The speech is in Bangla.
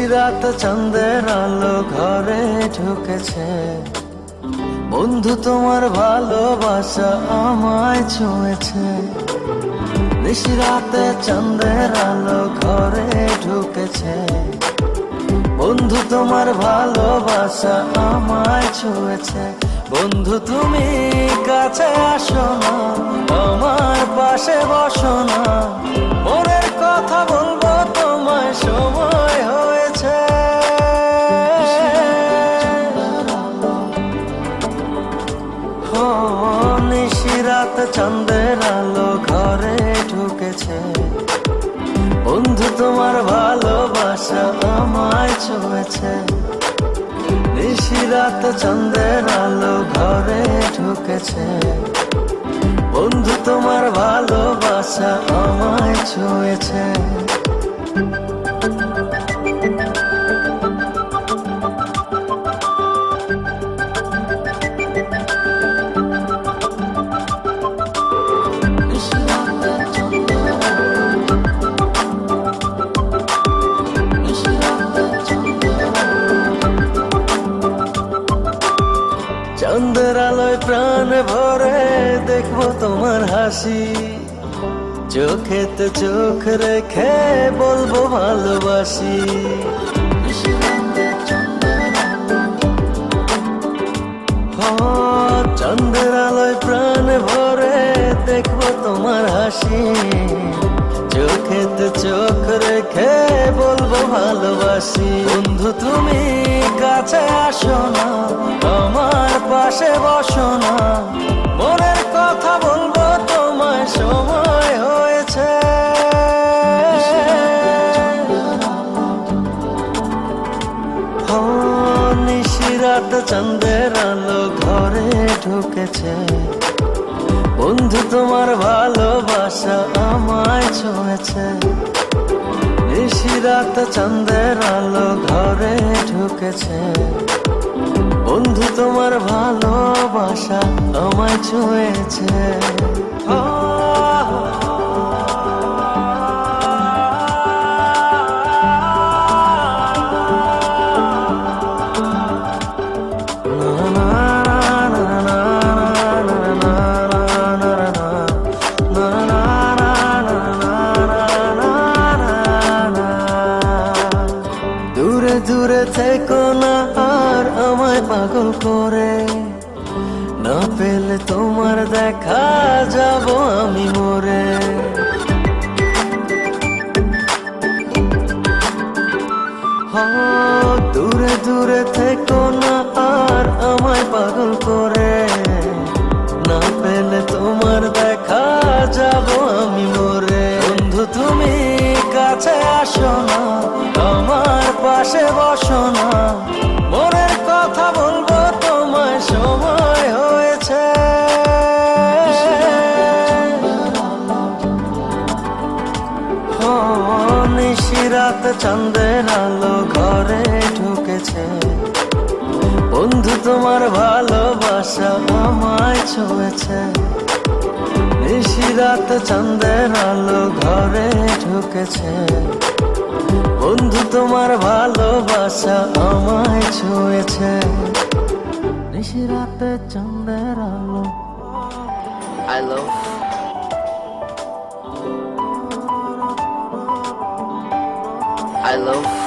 নিশিরাত চাঁদের আলো ঘরে ঢুকেছে, বন্ধু তোমার ভালোবাসা আমায় ছুঁয়েছে। নিশিরাতে চাঁদের আলো ঘরে ঢুকেছে, বন্ধু তোমার ভালোবাসা আমায় ছুঁয়েছে। বন্ধু তুমি কাছে আসো না, আমার পাশে বসো না, মনের কথা বলবো তোমায় সময় হয়েছে। নিশিরাত চাঁদের আলো ঘরে ঢুকেছে, বন্ধু তোমার ভালোবাসা আমায় ছুঁয়েছে। নিশিরাত চাঁদের আলো ঘরে ঢুকেছে, বন্ধু তোমার ভালোবাসা আমায় ছুঁয়েছে। চাঁদের আলোয় প্রাণ ভরে দেখবো তোমার হাসি, চোখেতে চোখ রেখে বলবো ভালোবাসি। চাঁদের আলোয় প্রাণ ভরে দেখবো তোমার হাসি, চোখেতে চোখ রেখে বলবো ভালোবাসি। বন্ধু তুমি কাছে আসো না, আমার পাশে বসো না, মনের কথা বলবো তোমায় সময় হয়েছে। নিশিরাত চাঁদের আলো ঘরে ঢুকেছে, বন্ধু তোমার ভালোবাসা আমায় ছুঁয়েছে। নিশিরাত চাঁদের আলো ঘরে ঢুকেছে, বন্ধু তোমার ভালোবাসা আমায় ছুঁয়েছে। দূরে দূরে থেকো না আর আমায় পাগল করে, না পেলে তোমার দেখা যাব আমি মরে। দূরে দূরে থেকো না আর আমায় পাগল করে, না পেলে তোমার দেখা যাব আমি মরে। বন্ধু তুমি কাছে আসো না, আমার পাশে বসো না, মনের কথা বলবো তোমায় সময় হয়েছে। নিশিরাত চাঁদের আলো ঘরে ঢুকেছে, বন্ধু তোমার ভালোবাসা আমায় ছুঁয়েছে। নিশিরাত চাঁদের আলো ঘরে ঢুকেছে, বন্ধু তোমার ভালোবাসা আমায় ছুঁয়েছে। নিশিরাত চাঁদের আলো। I love I love